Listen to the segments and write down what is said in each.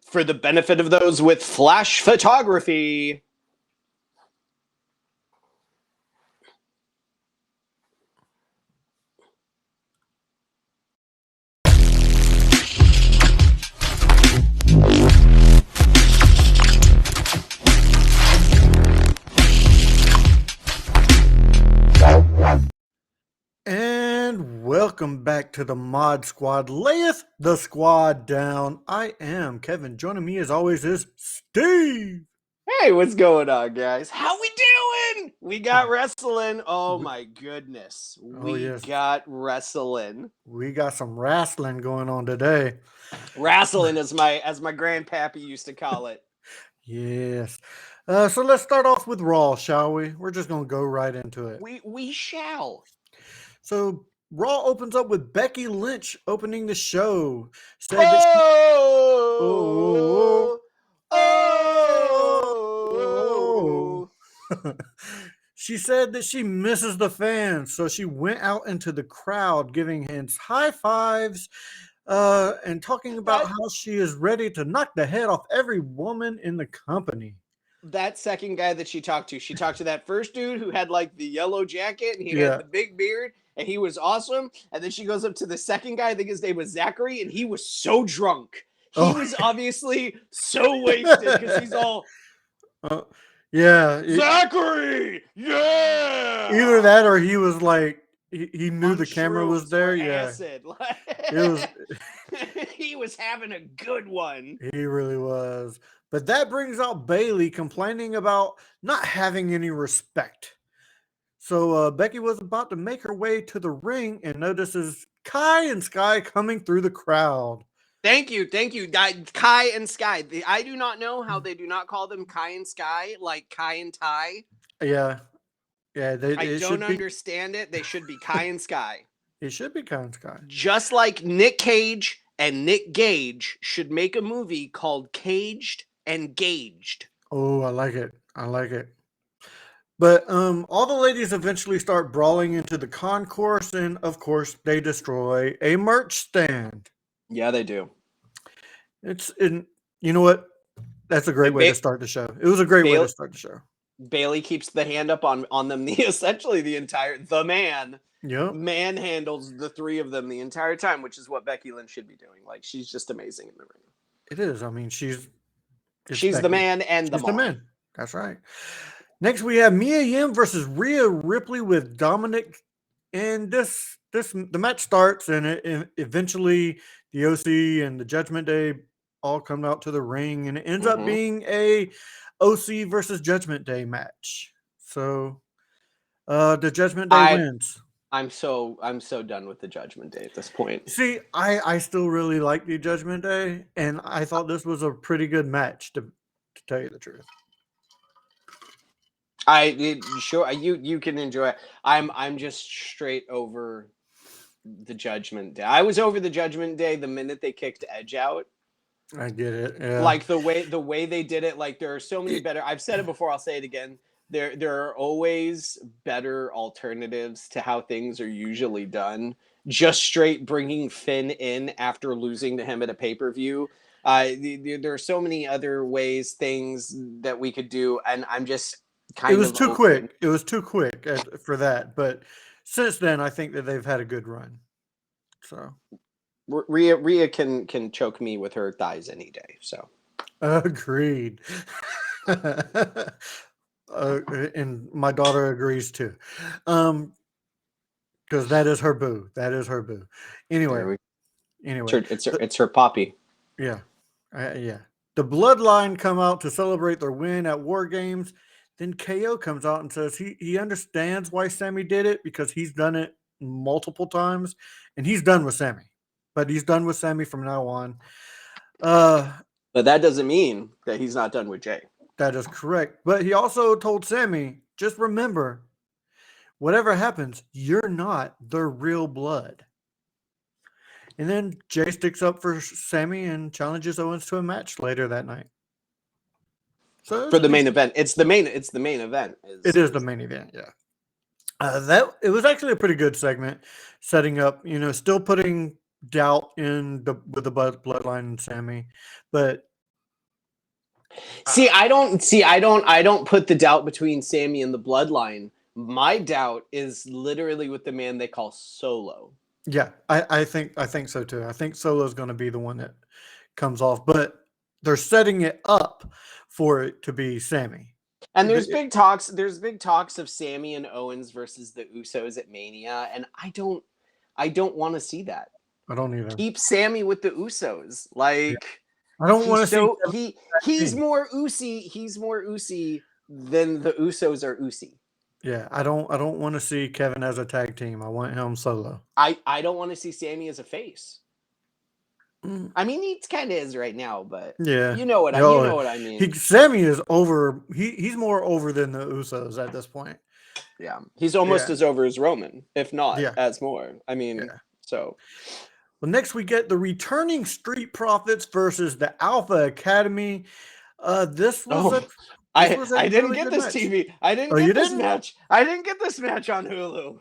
for the benefit of those with flash photography. And welcome back to the Mod Squad. Layeth the squad down. I am Kevin. Joining me as always is Steve. Hey, what's going on, guys? How we doing? We got wrestling. Oh my goodness. We got wrestling. We got some wrestling going on today. Wrestling as my grandpappy used to call it. Yes. So let's start off with Raw, shall we? We're just gonna go right into it. We shall. So Raw opens up with Becky Lynch opening the show. She said that she misses the fans, so she went out into the crowd giving hands high fives and talking about how she is ready to knock the head off every woman in the company. That second guy that she talked to that first dude who had like the yellow jacket and he had the big beard and he was awesome. And then she goes up to the second guy, I think his name was Zachary, and he was so drunk. He was obviously so wasted because he's all, Zachary, yeah. Either that or he was like, he knew the camera was there. Acid. It was. He was having a good one. He really was. But that brings out Bayley complaining about not having any respect. So Becky was about to make her way to the ring and notices Kai and Sky coming through the crowd. Thank you. Kai and Sky. I do not know how they do not call them Kai and Sky, like Kai and Ty. Yeah. I don't understand it. They should be Kai and Sky. It should be Kai and Sky. Just like Nick Cage and Nick Gage should make a movie called Caged and Gaged. Oh, I like it. But all the ladies eventually start brawling into the concourse, and of course they destroy a merch stand. Yeah, they do. You know what? That's a great way to start the show. It was a great way to start the show. Bayley keeps the hand up on them essentially the man. Yep. Manhandles the three of them the entire time, which is what Becky Lynch should be doing. Like, she's just amazing in the ring. It is. I mean, she's the man and the man. That's right. Next, we have Mia Yim versus Rhea Ripley with Dominic, and the match starts, and eventually the OC and the Judgment Day all come out to the ring, and it ends up being a OC versus Judgment Day match. So the Judgment Day wins. I'm so done with the Judgment Day at this point. See, I still really like the Judgment Day, and I thought this was a pretty good match, to tell you the truth. You can enjoy it. I'm just straight over the Judgment Day. I was over the Judgment Day the minute they kicked Edge out. I get it. Yeah. Like the way they did it. Like, there are so many better. I've said it before. I'll say it again. There are always better alternatives to how things are usually done. Just straight bringing Finn in after losing to him at a pay-per-view. There are so many other things that we could do, and I'm just kind of. It was too quick. It was too quick for that. But since then, I think that they've had a good run. So Rhea can choke me with her thighs any day. So agreed. And my daughter agrees too, because that is her boo. Anyway, it's her poppy. Yeah. The Bloodline come out to celebrate their win at War Games. Then KO comes out and says he understands why Sammy did it, because he's done it multiple times, and he's done with Sammy. But he's done with Sammy from now on. But that doesn't mean that he's not done with Jay. That is correct. But he also told Sammy, just remember, whatever happens, you're not the real blood. And then Jay sticks up for Sammy and challenges Owens to a match later that night. So for the main event. It's the main event. It is the main event, yeah. It was actually a pretty good segment, setting up, still putting doubt with the Bloodline and Sammy, but I don't put the doubt between Sammy and the Bloodline. My doubt is literally with the man they call Solo. Yeah, I think so too. I think Solo's going to be the one that comes off, but they're setting it up for it to be Sammy. And there's big talks of Sammy and Owens versus the Usos at Mania, and I don't want to see that. I don't either. Keep Sammy with the Usos. Like, I don't want to he's more Usy than the Usos are Usy. Yeah, I don't want to see Kevin as a tag team. I want him solo. I don't want to see Sammy as a face. I mean, he kind of is right now, but yeah, you know what I mean. Sammy is over. He's more over than the Usos at this point. Yeah, he's almost as over as Roman, if not as more. I mean, so. Well, next we get the returning Street Profits versus the Alpha Academy. This was I didn't get this match. TV. I didn't get this match. I didn't get this match on Hulu.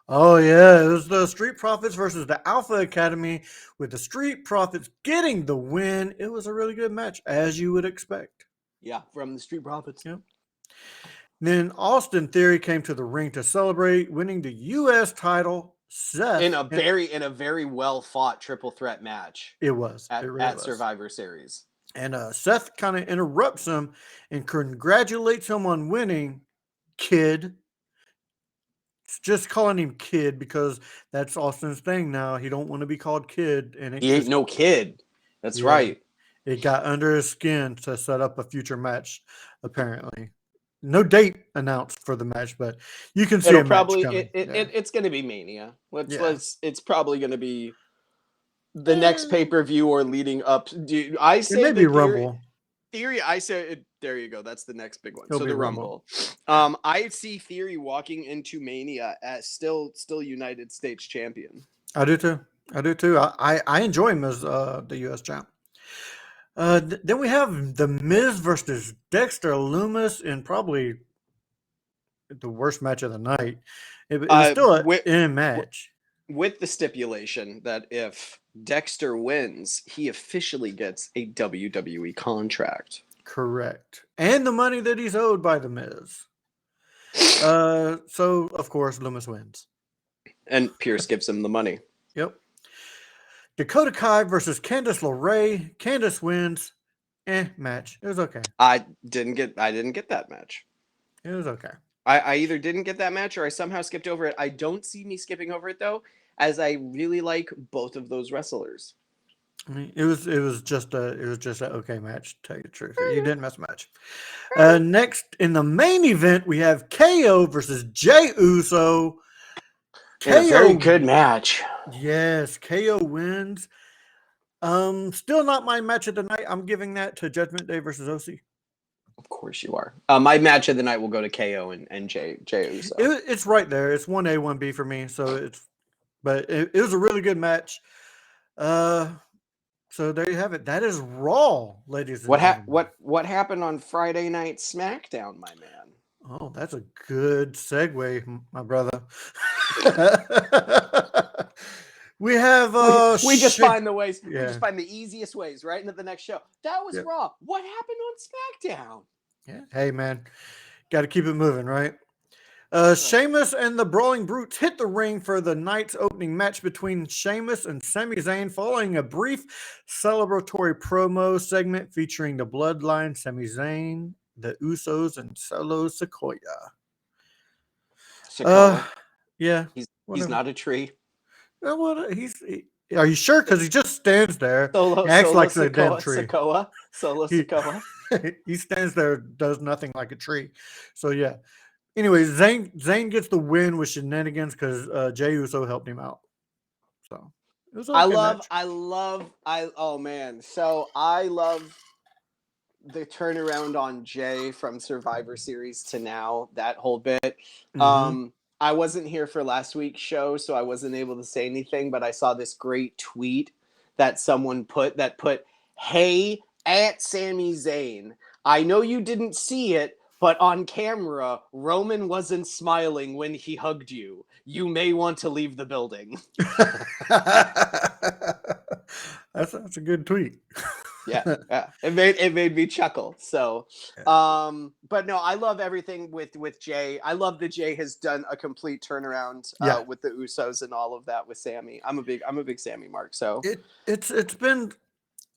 Oh yeah, it was the Street Profits versus the Alpha Academy, with the Street Profits getting the win. It was a really good match, as you would expect. Yeah, from the Street Profits. Yep. Then Austin Theory came to the ring to celebrate winning the U.S. title. Seth in a very well fought triple threat match. It was at Survivor Series. And Seth kind of interrupts him and congratulates him on winning, kid. It's just calling him kid because that's Austin's thing now. He don't want to be called kid, and he ain't no kid. That's right. It got under his skin to set up a future match. Apparently, no date announced for the match, but you can see it'll a probably match coming. it's going to be Mania. It's probably going to be the next pay-per-view or leading up. I say maybe Rumble. Theory, I say there you go. That's the next big one. So the Rumble. I see Theory walking into Mania as still United States champion. I do too. I enjoy him as the U.S. champ. Then we have The Miz versus Dexter Lumis in probably the worst match of the night. It was still a match. With the stipulation that if Dexter wins, he officially gets a WWE contract. Correct. And the money that he's owed by The Miz. So, of course, Lumis wins. And Pierce gives him the money. Yep. Dakota Kai versus Candice LeRae. Candice wins. Match. It was okay. I didn't get that match. It was okay. I either didn't get that match or I somehow skipped over it. I don't see me skipping over it though, as I really like both of those wrestlers. I mean, it was just an okay match, to tell you the truth. You didn't miss much. Next in the main event, we have KO versus Jey Uso. KO, a very good match. Yes, KO wins. Still not my match of the night. I'm giving that to Judgment Day versus OC. Of course you are. My match of the night will go to KO and Jey Uso. It's right there. It's 1A, 1B for me. So it was a really good match. So there you have it. That is Raw, ladies and gentlemen. What happened on Friday Night SmackDown, my man? Oh, that's a good segue, my brother. We have we just find the ways. We just find the easiest ways right into the next show. That was Raw. What happened on SmackDown? Yeah. Hey man, got to keep it moving, right? Sheamus and the Brawling Brutes hit the ring for the night's opening match between Sheamus and Sami Zayn, following a brief celebratory promo segment featuring the Bloodline, Sami Zayn, the Usos, and Solo Sikoa. Yeah. He's not a tree. Are you sure? Because he just stands there. He acts like a damn tree. Solo Sikoa. He stands there, does nothing like a tree. So yeah. Anyway, Zayn gets the win with shenanigans because Jey Uso helped him out. So it was oh man. So I love the turnaround on Jey from Survivor Series to now, that whole bit. Mm-hmm. I wasn't here for last week's show, so I wasn't able to say anything, but I saw this great tweet that someone put, hey, at Sami Zayn, I know you didn't see it, but on camera, Roman wasn't smiling when he hugged you. You may want to leave the building. That's a good tweet. Yeah, yeah. It made me chuckle. So, but no, I love everything with Jay. I love that Jay has done a complete turnaround Yeah. with the Usos and all of that with Sammy. I'm a big Sammy mark. So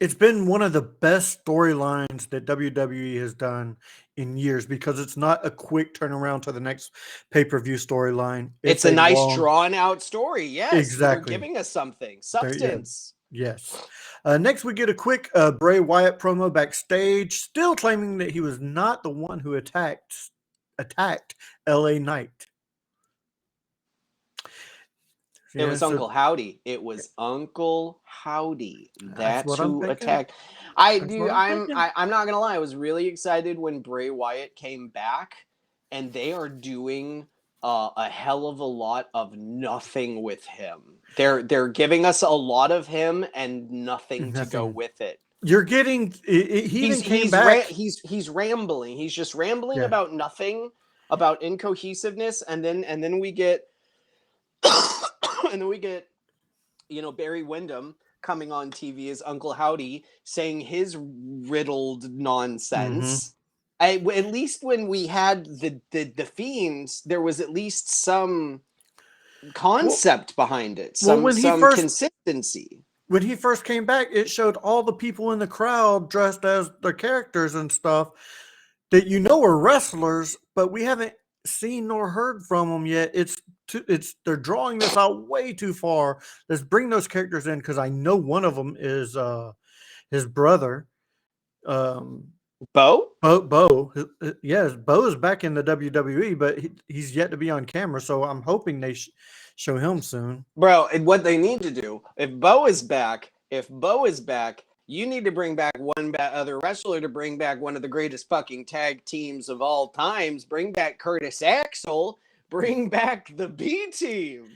It's been one of the best storylines that WWE has done in years because it's not a quick turnaround to the next pay-per-view storyline. it's It's a a nice long drawn out story. Yes, they're exactly. giving us something Yeah, substance. yes. Next, we get a quick Bray Wyatt promo backstage, still claiming that he was not the one who attacked L.A. Knight. It Yeah, was so Uncle Howdy. It was Uncle Howdy. that's That's what I'm who thinking. attacked. I That's do. what I'm thinking. I'm not gonna lie. I was really excited when Bray Wyatt came back, and they are doing a hell of a lot of nothing with him. They're giving us a lot of him and nothing to go Nothing. with it. You're getting. He even came back. He's rambling. He's just rambling Yeah. about nothing, about incohesiveness, and then we get and then we get Barry Windham coming on TV as Uncle Howdy saying his riddled Mm-hmm. nonsense. At least when we had the Fiends, there was at least some Well, concept behind it, well, some consistency. when he first came back, it showed all the people in the crowd dressed as their characters and stuff that are wrestlers, but we haven't seen nor heard from them yet. They're drawing this out way too far. Let's bring those characters in because I know one of them is his brother. Um, Bo? Yes, Bo is back in the WWE, but he's yet to be on camera. So I'm hoping they show him soon. Bro, and what they need to do, if Bo is back, you need to bring back one other wrestler to bring back one of the greatest fucking tag teams of all times. Bring back Curtis Axel. Bring back the B team.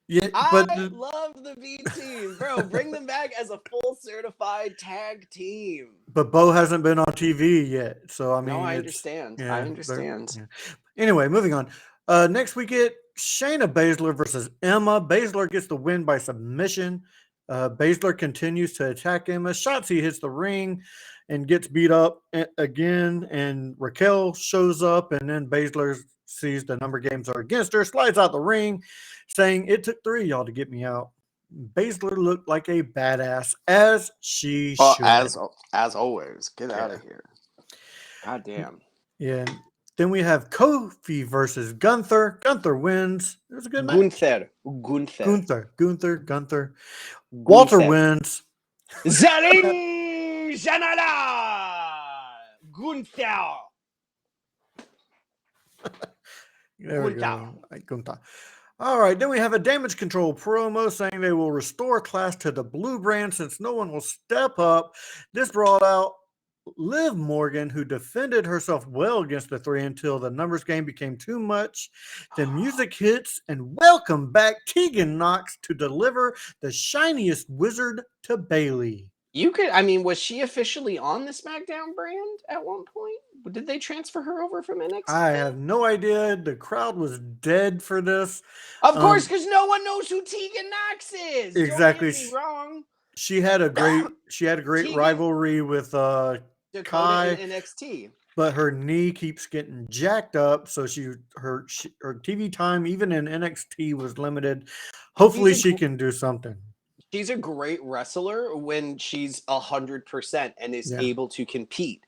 Yeah, I love the B team, bro. Bring them back as a full certified tag team. but Bo hasn't been on TV yet, so I mean, No, I it's understand. I yeah. understand. Yeah. Anyway, moving on. Next we get Shayna Baszler versus Emma. Baszler gets the win by submission. Baszler continues to attack Emma. Shotzi hits the ring and gets beat up again, and Raquel shows up, and then Baszler sees the number games are against her, slides out the ring, saying, "It took 3 of y'all to get me out." Baszler looked like a badass, as she Well, should. as always, get out Yeah. of here. God damn. Yeah. Then we have Kofi versus Gunther. Gunther wins. It was a good match. Gunther. Walter wins. Zaring Janala Gunther. There we go. Gunther. All right. Then we have a damage control promo saying they will restore class to the blue brand since no one will step up. This brought out Liv Morgan, who defended herself well against the 3 until the numbers game became too much. Then music hits, and welcome back Tegan Knox to deliver the shiniest wizard to Bailey. Was she officially on the SmackDown brand at one point? Did they transfer her over from NXT? I have no idea. The crowd was dead for this. Of course, because no one knows who Tegan Knox is. Exactly. Don't get me wong. She had a great rivalry with Dakota Kai in NXT. But her knee keeps getting jacked up, so her TV time, even in NXT, was limited. Hopefully, she can do something. She's a great wrestler when she's 100% and is able to compete.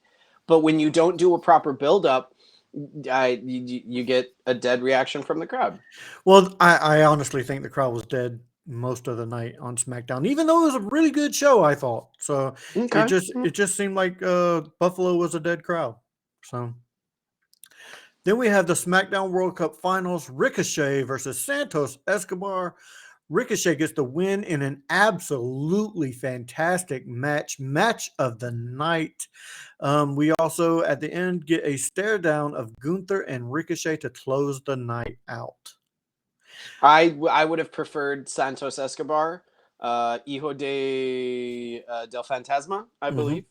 But when you don't do a proper build-up, you get a dead reaction from the crowd. Well, I honestly think the crowd was dead most of the night on SmackDown, even though it was a really good show, I thought. So it just seemed like Buffalo was a dead crowd. So then we have the SmackDown World Cup Finals, Ricochet versus Santos Escobar. Ricochet gets the win in an absolutely fantastic match of the night. We also, at the end, get a stare down of Gunther and Ricochet to close the night out. I would have preferred Santos Escobar, Hijo del Fantasma, I believe.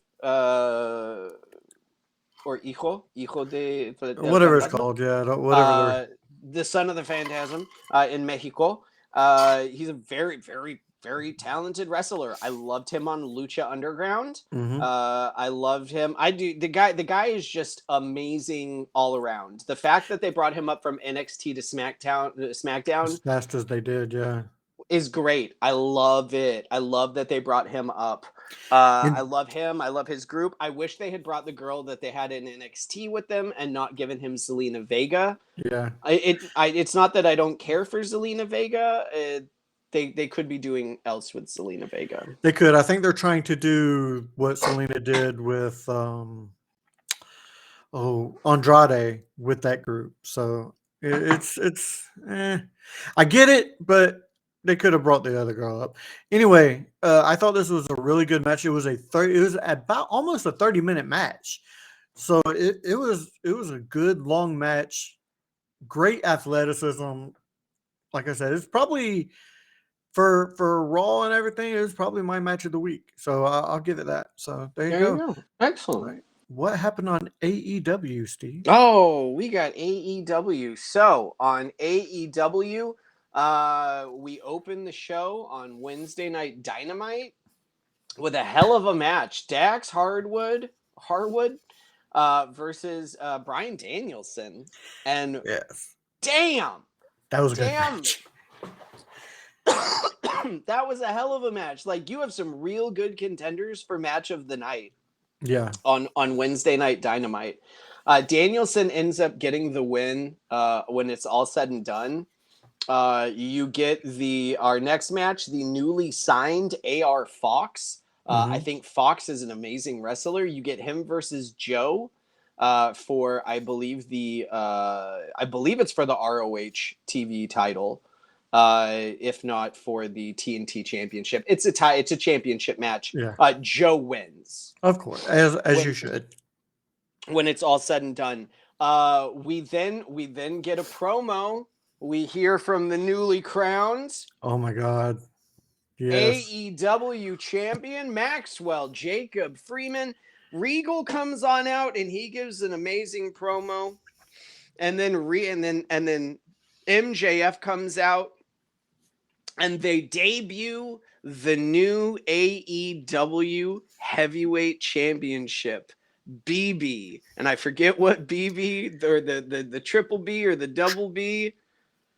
Or Hijo de whatever it's called, yeah, whatever. The son of the Phantasm in Mexico. He's a very, very very talented wrestler. I loved him on Lucha Underground. Mhm. I loved him. I do. The guy is just amazing all around. The fact that they brought him up from NXT to SmackDown As fast as they did, yeah. is great. I love it. I love that they brought him up. And I love him. I love his group. I wish they had brought the girl that they had in NXT with them and not given him Zelina Vega. yeah, It's not that I don't care for Zelina Vega. They could be doing else with Zelina Vega. they could. I think they're trying to do what Selena did with Andrade with that group. So it's I get it, but they could have brought the other girl up. Anyway, I thought this was a really good match. It was about almost a 30-minute match. So it was a good long match. Great athleticism. Like I said, it's probably for Raw and everything, it was probably my match of the week. So I'll give it that. So there you go. Excellent. Right. What happened on AEW, Steve? Oh, we got AEW. So on AEW, we opened the show on Wednesday Night Dynamite with a hell of a match. Dax Harwood versus Bryan Danielson. And Yes, damn, that was a good match. that was a hell of a match. Like, you have some real good contenders for match of the night. Yeah. On Wednesday Night Dynamite. Danielson ends up getting the win when it's all said and done. You get our next match, the newly signed AR Fox. I think Fox is an amazing wrestler. You get him versus Joe for, I believe it's for the ROH TV title. If not for the TNT championship. It's a championship match. Yeah. Joe wins. Of course, as you should. When it's all said and done. We then get a promo. We hear from the newly crowned Oh my God. Yes. AEW champion Maxwell Jacob Freeman. Regal comes on out and he gives an amazing promo. And then MJF comes out and they debut the new AEW Heavyweight Championship, BB. And I forget what BB or the triple B or the double B.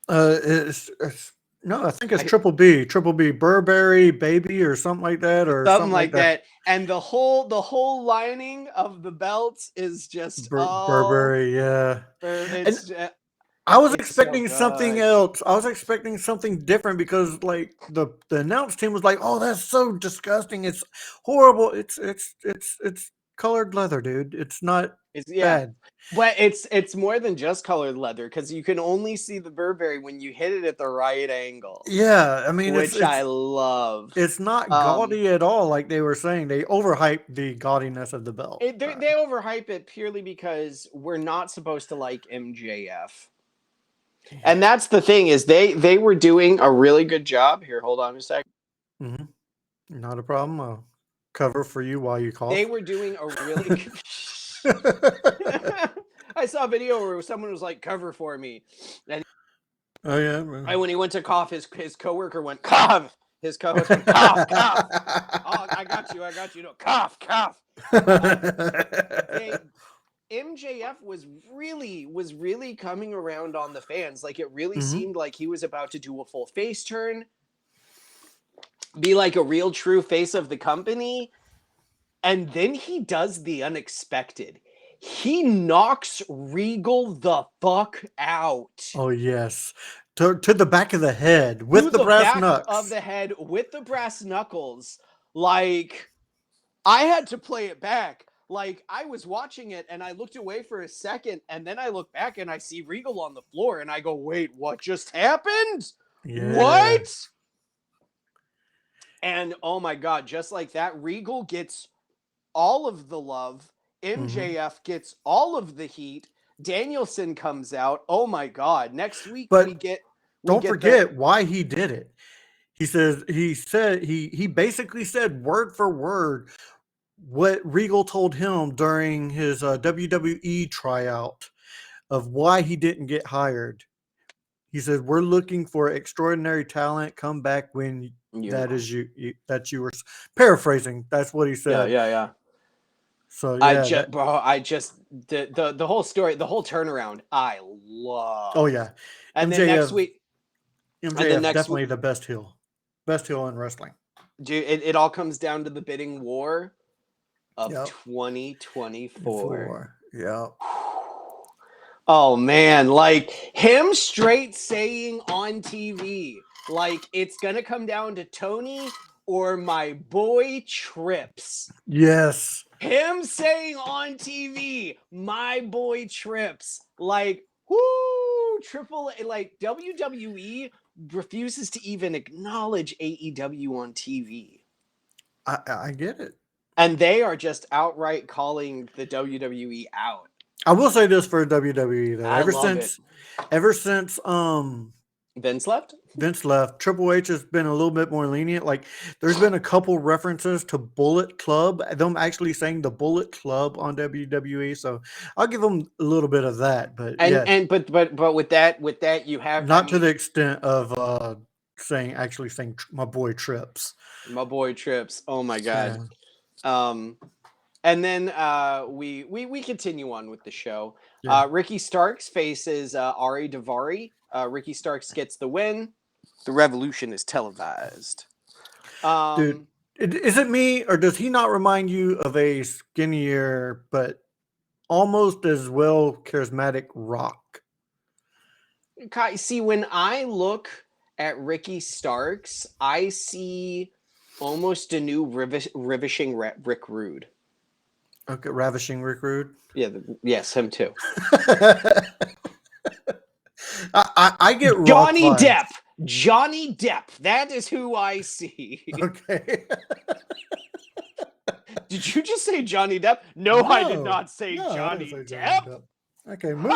No, I think it's Triple B, Burberry Baby or something like that, or something like that. And the whole lining of the belts is just Burberry, yeah. It's I was expecting something else. I was expecting something different because, like, the announce team was like, "Oh, that's so disgusting! It's horrible! It's colored leather, dude. It's not bad." But it's more than just colored leather because you can only see the Burberry when you hit it at the right angle. Yeah, I mean, which I love. It's not gaudy at all, like they were saying. They overhyped the gaudiness of the belt. They overhype it purely because we're not supposed to like MJF. And that's the thing is they were doing a really good job. Here, hold on a second. Not a problem. I'll cover for you while you cough. They were doing a really good... I saw a video where someone was like, "Cover for me." And when he went to cough, his coworker went, "Cough." His co-host went, "Cough, cough." Oh, I got you. No, cough, cough. MJF was really coming around on the fans. Like, it really seemed like he was about to do a full face turn, be like a real true face of the company. And then he does the unexpected. He knocks Regal the fuck out. Oh, yes. To the back of the head with the brass knuckles. Of the head with the brass knuckles. Like, I had to play it back. Like, I was watching it and I looked away for a second and then I look back and I see Regal on the floor and I go, "Wait, what just happened? Yeah. What?" And oh my God, just like that, Regal gets all of the love. MJF gets all of the heat. Danielson comes out. Oh my God. Next week don't forget why he did it. He basically said word for word what Regal told him during his WWE tryout of why he didn't get hired. He says, "We're looking for extraordinary talent. Come back when that Unicorn. is that you were paraphrasing. That's what he Yeah, said. yeah, yeah. So yeah, that. I just the whole story, the whole turnaround, I Oh love. yeah, And then next MJF. week, and then MJF next week, definitely the best heel in wrestling. dude, it all comes down to the bidding war of Yep. 2024. Yeah. Oh man, like him straight saying on TV, like it's gonna come down to Tony or my boy Trips. Yes. Him saying on TV, my boy Trips, like, whoo, like WWE refuses to even acknowledge AEW on TV. I get it. And they are just outright calling the WWE out. I will say this for WWE though. I love it. Ever since Vince left? Vince left, Triple H has been a little bit more lenient. Like there's been a couple references to Bullet Club, them actually saying the Bullet Club on WWE. So I'll give them a little bit of that. But And but with that you have, not to the extent of saying my boy Trips. my boy Trips. Oh my god. Yeah. And then we continue on with the show. Yeah. Ricky Starks faces Ari Daivari. Ricky Starks gets the win. The Revolution is televised. Dude, is it me or does he not remind you of a skinnier but almost as well charismatic Rock? See, when I look at Ricky Starks, I see almost a new ravishing Rick Rude. Okay, ravishing Rick Rude. Yeah, yes, him too. I get Rock Johnny vibes. Depp. Johnny Depp. That is who I see. Okay. Did you just say Johnny Depp? No, I did not say Johnny Depp. Okay, move.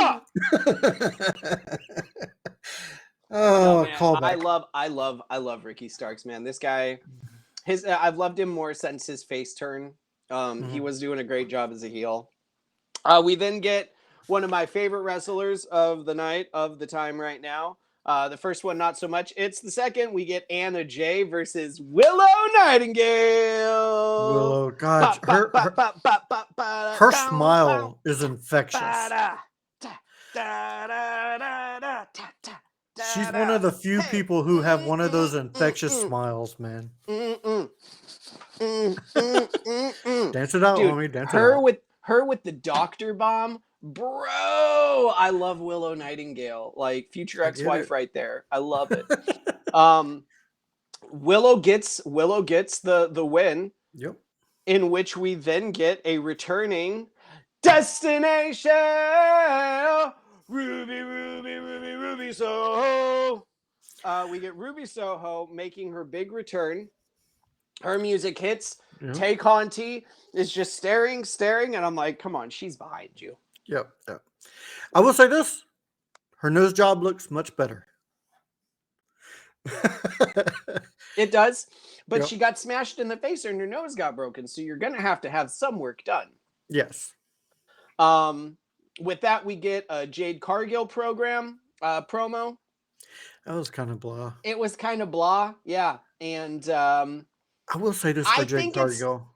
Oh, man, callback. I love Ricky Starks, man. This guy, I've loved him more since his face turn. He was doing a great job as a heel. We then get one of my favorite wrestlers of the night, of the time right now. The first one, not so much. It's the second. We get Anna Jay versus Willow Nightingale. Willow, God, her smile is infectious. She's one of the few people who have one of those infectious smiles, man. Dance it out, dude, homie. Dance it out. Her with the doctor bomb, bro. I love Willow Nightingale, like future ex-wife right there. I love it. Willow gets the win. Yep. In which we then get a returning destination. Ruby Soho. We get Ruby Soho making her big return. Her music hits. Yep. Tay Conti is just staring, and I'm like, come on, she's behind you. Yep. I will say this. Her nose job looks much better. It does. But she got smashed in the face and her nose got broken. So you're going to have some work done. Yes. With that, we get a Jade Cargill promo. That was kind of blah. It was kind of blah. Yeah. And I will say this for Jade Cargill.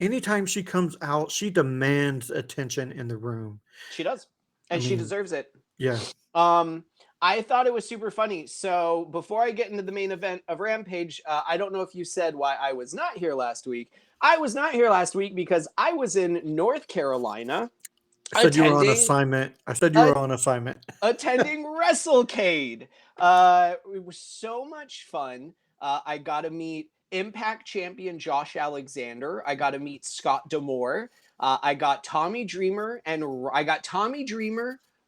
Anytime she comes out, she demands attention in the room. She does. And she deserves it. Yeah. I thought it was super funny. So before I get into the main event of Rampage, I don't know if you said why I was not here last week. I was not here last week because I was in North Carolina. I said you were on assignment. Attending WrestleCade. It was so much fun. I got to meet Impact champion Josh Alexander. I got to meet Scott D'Amore. I got Tommy Dreamer,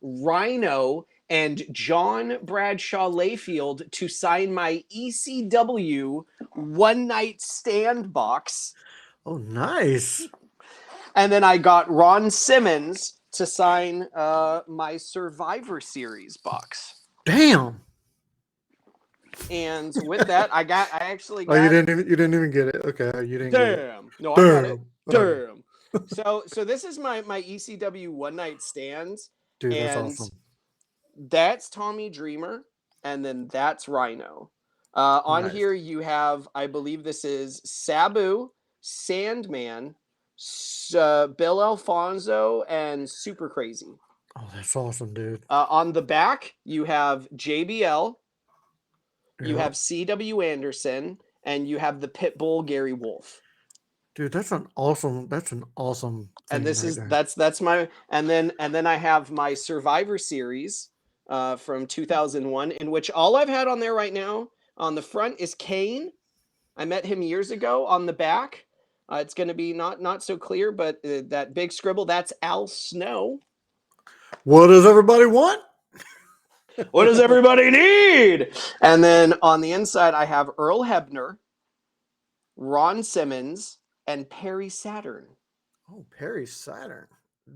Rhino, and John Bradshaw Layfield to sign my ECW One Night Stand box. Oh, nice. And then I got Ron Simmons to sign my Survivor Series box. Damn. And with that, I actually got... Oh, you didn't even get it. Okay, you didn't get it. Damn. No, I got it. Damn. So this is my ECW One Night Stands. Dude, that's awesome. That's Tommy Dreamer. and then that's Rhino. On Nice. here you have, I believe this is Sabu, Sandman, Bill Alfonso, and Super Crazy. Oh, that's awesome, dude. On the back you have JBL, you Yep. have CW Anderson, and you have the Pitbull Gary Wolf. Dude, that's an awesome thing And this right is there. that's my and then I have my Survivor series from 2001, in which all I've had on there right now on the front is Kane. I met him years ago. On the back, it's going to be not so clear, but that big scribble, that's Al Snow. What does everybody want? What does everybody need? And then on the inside, I have Earl Hebner, Ron Simmons, and Perry Saturn. Oh, Perry Saturn.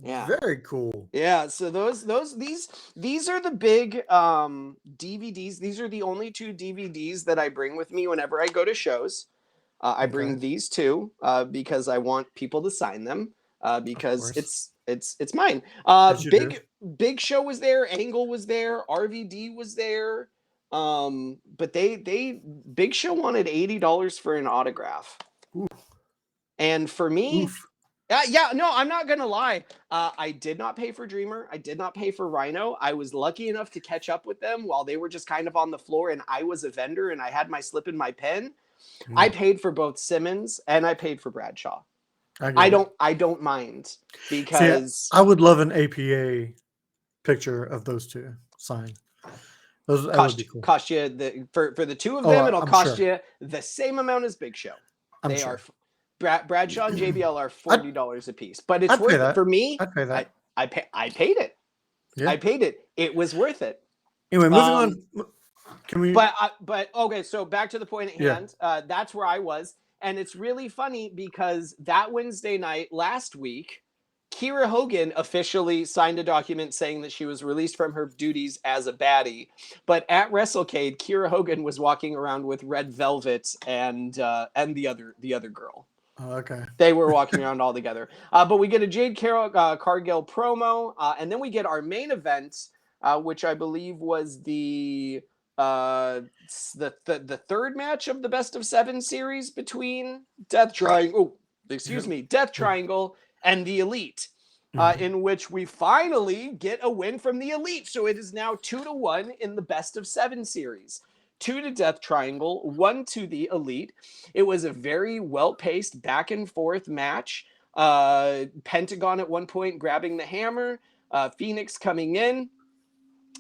Yeah. Very cool. Yeah, so these are the big DVDs. These are the only 2 DVDs that I bring with me whenever I go to shows. I bring these 2 because I want people to sign them because it's mine. Big Show was there, Angle was there, RVD was there. But they Big Show wanted $80 for an autograph. Oof. And for me, Oof. yeah, no, I'm not gonna lie. I did not pay for Dreamer. I did not pay for Rhino. I was lucky enough to catch up with them while they were just kind of on the floor, and I was a vendor, and I had my slip in my pen. I paid for both Simmons and I paid for Bradshaw. I don't mind because see, I would love an APA picture of those 2 signed. That would be cool. Cost you for the 2 of them. It'll cost you the same amount as Big Show. Are Bradshaw and JBL are $40 a piece, but it's worth it for me. I'd pay that. I paid it. Yeah. I paid it. It was worth it. Anyway, moving on. Can we? But okay. So back to the point at hand. That's where I was, and it's really funny because that Wednesday night last week, Kiera Hogan officially signed a document saying that she was released from her duties as a baddie. But at WrestleCade, Kiera Hogan was walking around with Red Velvet and the other girl. Oh, okay. They were walking around all together. But we get a Jade Cargill promo, and then we get our main event, which I believe was the third match of the best of 7 series between Death Triangle and the Elite, in which we finally get a win from the Elite. So it is now 2-1 in the best of 7 series. 2 to Death Triangle, 1 to the Elite. It was a very well-paced back and forth match. Pentagon at one point grabbing the hammer, Phoenix coming in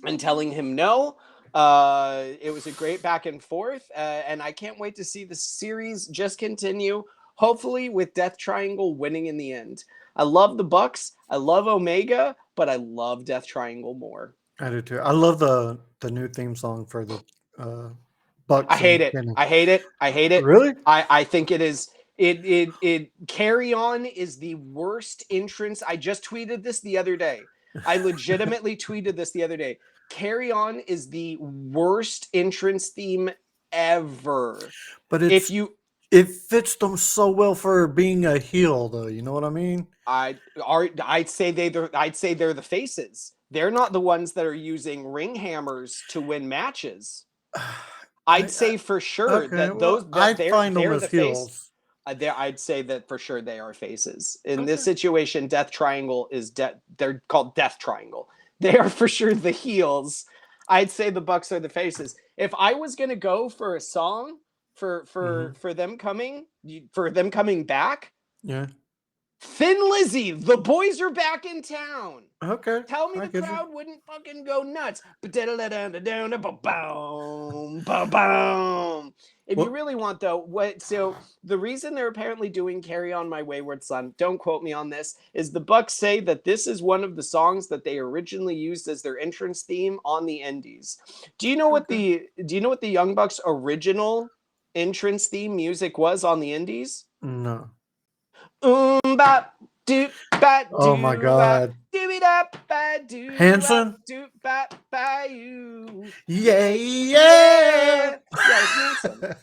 and telling him no. It was a great back and forth, and I can't wait to see the series just continue, hopefully with Death Triangle winning in the end. I love the Bucks, I love Omega, but I love Death Triangle more. I do too. I love the new theme song for the Bucks. I hate it. I hate it. Really? I think it is. It Carry On is the worst entrance. I just tweeted this the other day. I legitimately tweeted this the other day. Carry On is the worst entrance theme ever. But it fits them so well for being a heel, though. You know what I mean? I'd say they're the faces. They're not the ones that are using ring hammers to win matches. I'd say for sure that those they're the heels. I'd say that for sure they are faces. In this situation, Death Triangle is they're called Death Triangle. They are for sure the heels. I'd say the Bucks are the faces. If I was gonna go for a song for them coming back, yeah. Thin Lizzy, the boys are back in town. Okay. Tell me the crowd wouldn't fucking go nuts. If you really want, though, so the reason they're apparently doing Carry On My Wayward Son, don't quote me on this, is the Bucks say that this is one of the songs that they originally used as their entrance theme on the Indies. Do you know what the Young Bucks original entrance theme music was on the Indies? No. Oh my God. Hanson? Yeah.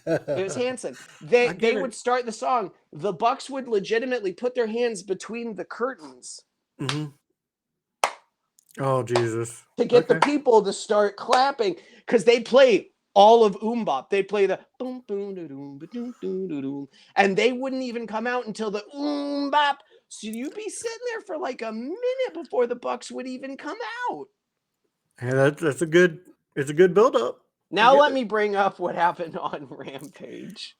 It was Hanson. They would start the song. The Bucks would legitimately put their hands between the curtains. Mm-hmm. Oh Jesus. to get the Okay. people to start clapping because they play all of Bop. They play the boom boom da doom ba doom doom da doom, and they wouldn't even come out until the Bop. So you'd be sitting there for like a minute before the Bucks would even come out. Yeah, that's a good. It's a good build up. I Now get let it. me bring up what happened on Rampage.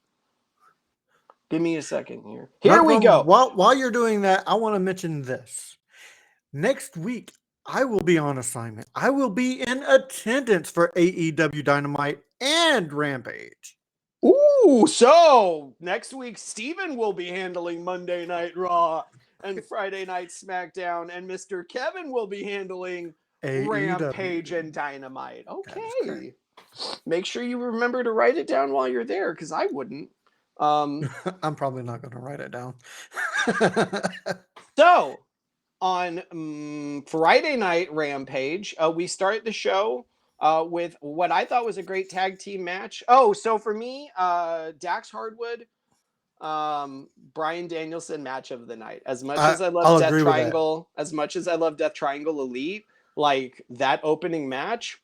Give me a second here. Here Not a we problem. go. While you're doing that, I want to mention this. Next week, I will be on assignment. I will be in attendance for AEW Dynamite and Rampage. Ooh, so next week Steven will be handling Monday Night Raw and Friday Night SmackDown, and Mr. Kevin will be handling Rampage AEW. and Dynamite. That is correct. Okay. Make sure you remember to write it down while you're there, because I wouldn't. I'm probably not going to write it down. So on Friday night Rampage, we start the show with what I thought was a great tag team match. Oh, so for me, Dax Hardwood, Brian Danielson match of the night. As much as I love I'll Death agree with that. Triangle, as much as I love Death Triangle Elite, like that opening match,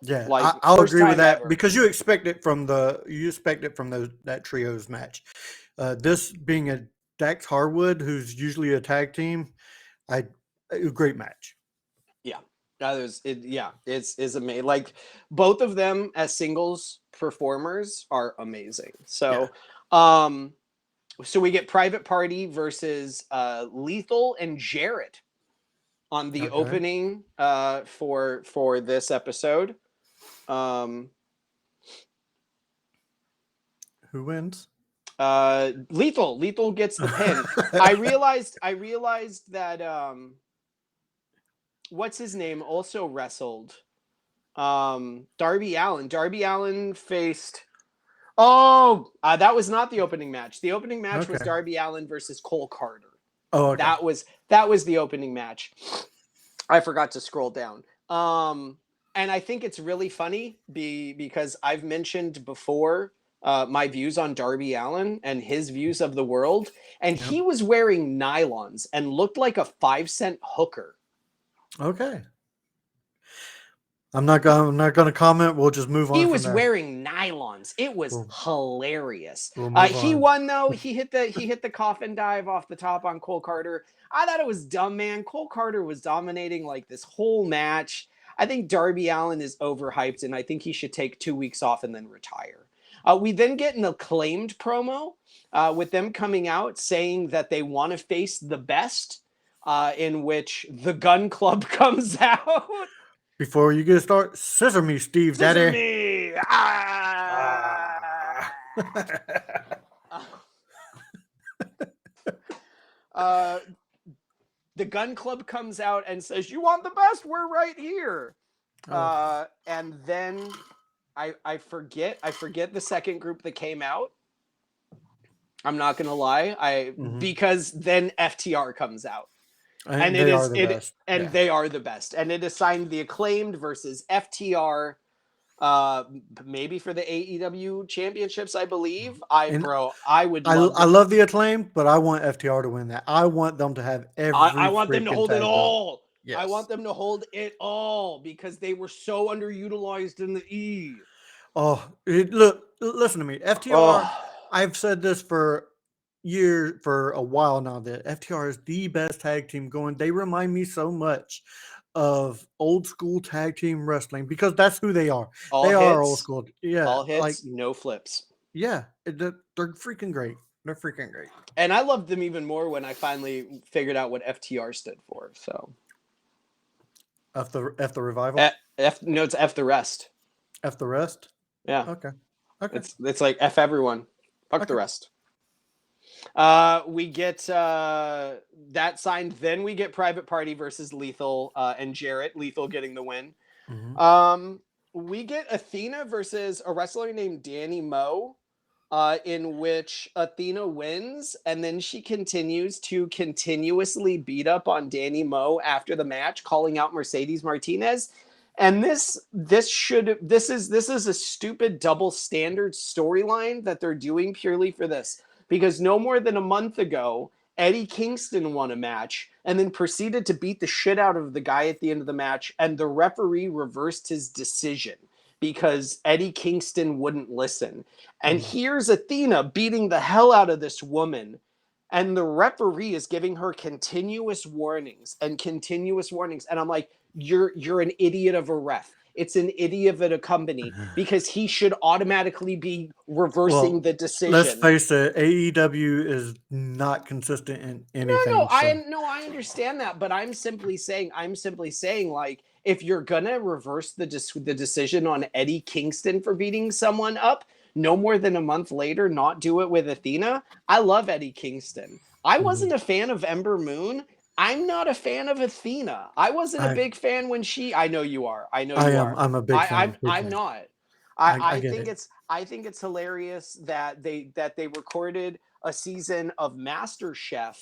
Yeah, like I'll first agree with time that ever. because you expect it from that trios match. This being a Dax Harwood, who's usually a tag team, a great match. Yeah. It's amazing. Like both of them as singles performers are amazing. Yeah. So we get Private Party versus Lethal and Jarrett on the Okay. opening for this episode. Um, Who wins? Lethal gets the pin. I realized that what's his name also wrestled Darby Allin. Darby Allin faced that was not the opening match. The opening match was Okay. Darby Allin versus Cole Carter. Oh, okay. That was the opening match. I forgot to scroll down. And I think it's really funny because I've mentioned before my views on Darby Allin and his views of the world, and Yep. he was wearing nylons and looked like a 5-cent hooker. Okay. I'm not gonna comment. We'll just move on He from was there. wearing nylons. It was hilarious. We'll move He on. won though. He hit the coffin dive off the top on Cole Carter. I thought it was dumb, man. Cole Carter was dominating like this whole match. I think Darby Allin is overhyped, and I think he should take 2 weeks off and then retire. We then get an Acclaimed promo with them coming out saying that they want to face the best, in which the Gun Club comes out. Before you get started, scissor me, Steve Scissor Daddy. me! Ah. The Gun Club comes out and says, "You want the best? We're right here." And then I forget the second group that came out. I'm not gonna lie, because then FTR comes out. And they are the best. And they are the best. And it assigned the Acclaimed versus FTR, maybe for the AEW championships, I believe. I would love I love the Acclaimed, but I want FTR to win that. I want them to have I want them to hold it all. Yes. I want them to hold it all because they were so underutilized in the E. Look, listen to me. FTR, I've said this for a while now, that FTR is the best tag team going. They remind me so much of old school tag team wrestling because that's who they are. They are old school. Yeah. All hits, no flips. Yeah. They're freaking great. They're freaking great. And I loved them even more when I finally figured out what FTR stood for. So F the revival? No, it's F the rest. F the rest? Yeah. Okay. It's like F everyone. Fuck the rest. We get that signed. Then we get Private Party versus Lethal and Jarrett. Lethal getting the win. Mm-hmm. We get Athena versus a wrestler named Danny Moe, in which Athena wins, and then she continues to continuously beat up on Danny Moe after the match, calling out Mercedes Martinez. And this is a stupid double standard storyline that they're doing purely for this. Because no more than a month ago, Eddie Kingston won a match and then proceeded to beat the shit out of the guy at the end of the match, and the referee reversed his decision because Eddie Kingston wouldn't listen. And here's Athena beating the hell out of this woman, and the referee is giving her continuous warnings. And I'm like, you're an idiot of a ref. It's an idiot of a company, because he should automatically be reversing the decision. Let's face it, AEW is not consistent in anything. I understand that, but I'm simply saying, like, if you're gonna reverse the decision on Eddie Kingston for beating someone up, no more than a month later, not do it with Athena. I love Eddie Kingston. I wasn't a fan of Ember Moon. I'm not a fan of Athena. I wasn't a big fan when she. I know you are. I am. I'm a big fan. I'm not. I think it's hilarious that they recorded a season of MasterChef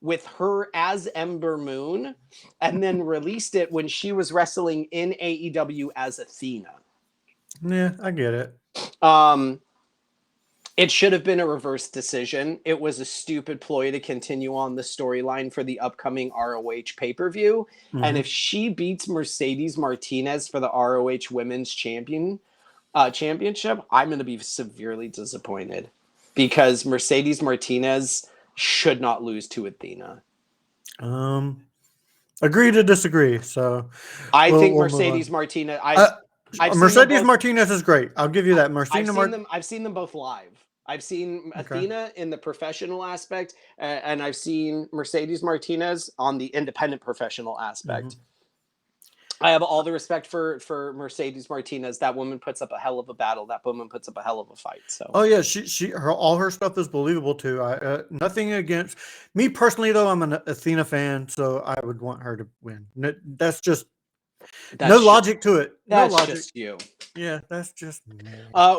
with her as Ember Moon, and then released it when she was wrestling in AEW as Athena. Yeah, I get it. It should have been a reverse decision. It was a stupid ploy to continue on the storyline for the upcoming ROH pay-per-view. And if she beats Mercedes Martinez for the ROH Women's Championship, I'm going to be severely disappointed, because Mercedes Martinez should not lose to Athena. Agree to disagree. So I think Mercedes Martinez. Mercedes Martinez is great. I'll give you that. I've seen them both live. I've seen Athena in the professional aspect, and I've seen Mercedes Martinez on the independent professional aspect. I have all the respect for Mercedes Martinez. That woman puts up a hell of a battle. That woman puts up a hell of a fight. So. Oh yeah, all her stuff is believable too. Nothing against me personally though. I'm an Athena fan, so I would want her to win. That's no logic to it. That's no logic. Just you. Yeah, that's just me.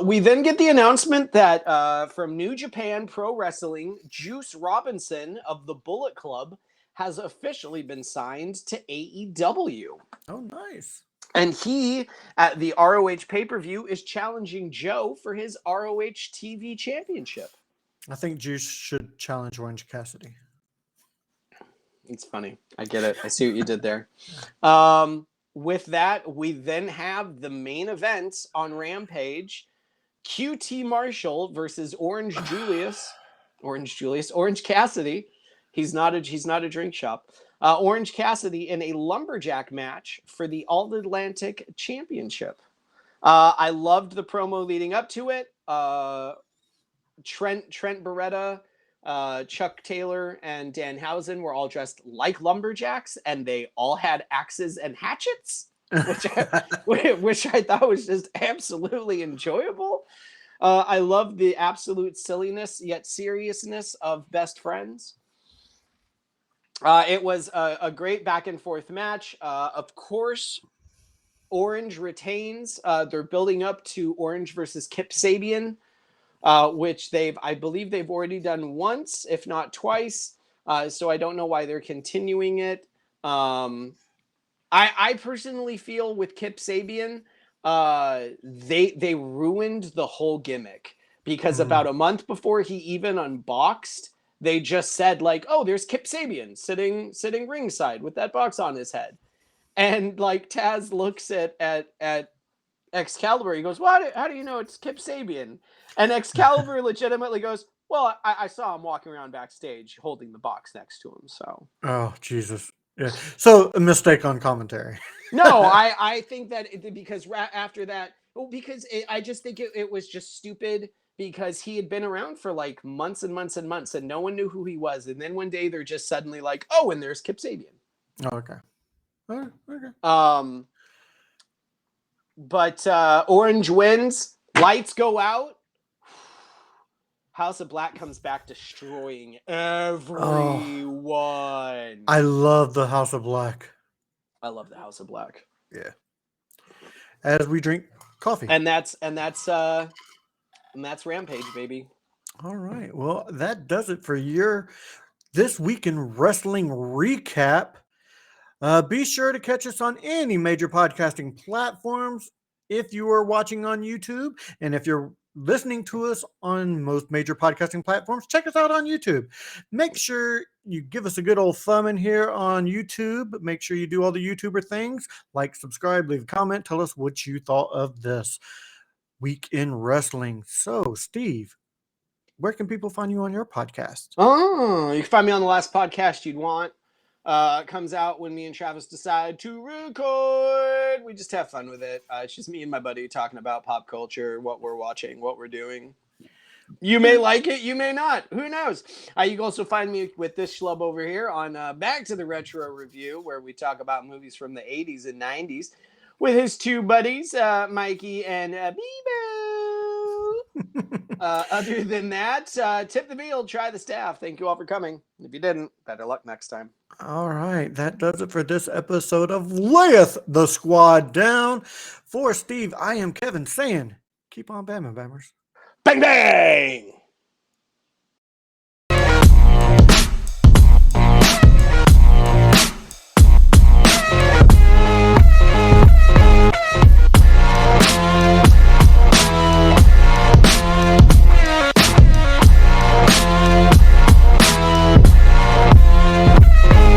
We then get the announcement that from New Japan Pro Wrestling, Juice Robinson of the Bullet Club has officially been signed to AEW. Oh, nice. And he, at the ROH pay-per-view, is challenging Joe for his ROH TV championship. I think Juice should challenge Orange Cassidy. It's funny. I get it. I see what you did there. With that, we then have the main event on Rampage. QT Marshall versus Orange Cassidy. He's not a drink shop. Orange Cassidy in a lumberjack match for the All-Atlantic Championship. I loved the promo leading up to it. Trent Beretta, Chuck Taylor, and Danhausen were all dressed like lumberjacks, and they all had axes and hatchets, which I thought was just absolutely enjoyable. I love the absolute silliness yet seriousness of Best Friends. It was a great back and forth match. Of course, Orange retains. They're building up to Orange versus Kip Sabian, which I believe they've already done once, if not twice. So I don't know why they're continuing it. I personally feel with Kip Sabian, they ruined the whole gimmick, because about a month before he even unboxed, they just said like, "Oh, there's Kip Sabian sitting ringside with that box on his head," and like Taz looks at Excalibur. He goes, "What? How do you know it's Kip Sabian?" And Excalibur legitimately goes, "Well, I saw him walking around backstage holding the box next to him." So. Oh Jesus! Yeah. So a mistake on commentary. No, I think that because after that, I just think it was just stupid, because he had been around for like months and months and months, and no one knew who he was. And then one day they're just suddenly like, "Oh, and there's Kip Sabian." Oh, okay. Okay. But Orange wins. Lights go out. House of Black comes back destroying everyone. I love the House of Black. I love the House of Black. Yeah. As we drink coffee. And that's Rampage, baby. All right. Well, that does it for your This Week in Wrestling recap. Be sure to catch us on any major podcasting platforms if you are watching on YouTube. And if you're listening to us on most major podcasting platforms, check us out on YouTube. Make sure you give us a good old thumb in here on YouTube. Make sure you do all the YouTuber things, like, subscribe, leave a comment, tell us what you thought of this week in wrestling. So, Steve, where can people find you on your podcast? Oh, you can find me on The Last Podcast You'd Want. It comes out when me and Travis decide to record. We just have fun with it. It's just me and my buddy talking about pop culture, what we're watching, what we're doing. You may like it, you may not. Who knows? You can also find me with this schlub over here on Back to the Retro Review, where we talk about movies from the 80s and 90s with his two buddies, Mikey and Bebo. Other than that, tip the meal, try the staff. Thank you all for coming. If you didn't, better luck next time. All right, that does it for this episode of Layeth the Squad Down. For Steve, I am Kevin saying, keep on bamming, bammers. Bang, bang!